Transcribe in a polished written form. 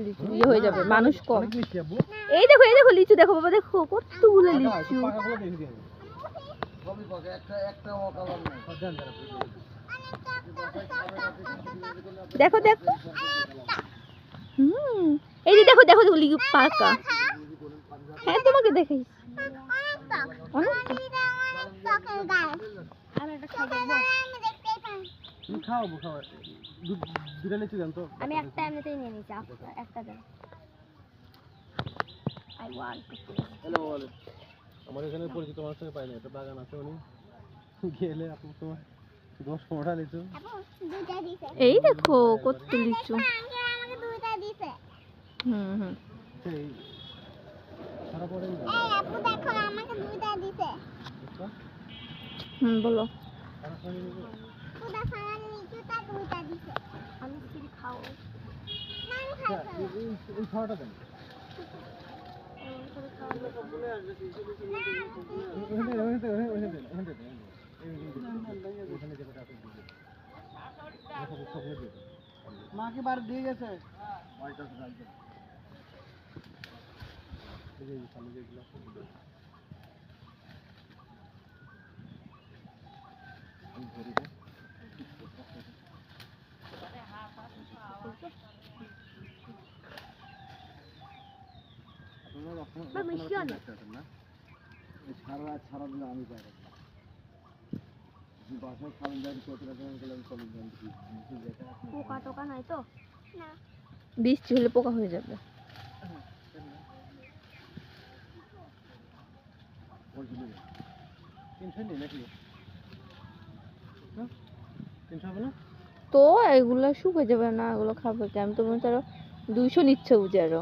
লিচু ইয়ে হয়ে যাবে, মানুষ কম। এই দেখো লিচু দেখো বাবা, দেখো কতগুলো লিচু। দেখো দেখো, এই যে দেখো দেখো লিচু পাকা। হ্যাঁ তোমাকে দেখাই। আমি একটা এমনিতেই নিয়ে নিচ্ছি, একটা দেন। আমার এখানে পরিচিত মানুষ থেকে পাই না, একটা বাগান আছে, উনি গেলে আপনি তোমার 10-15টা লিচু। এই দেখো কত লিচু। সেই সারা পড়ে বলো। এই খাওয়াটা দেন। মাকে বার দিয়ে গেছে। পোকা টোকা নাই তো? বৃষ্টি হলে পোকা হয়ে যাবে। তো এগুলো শুকিয়ে যাবে না, এগুলো খাবে কি? আমি তো মনে করো 200 নিচ্ছে বুঝে আরো।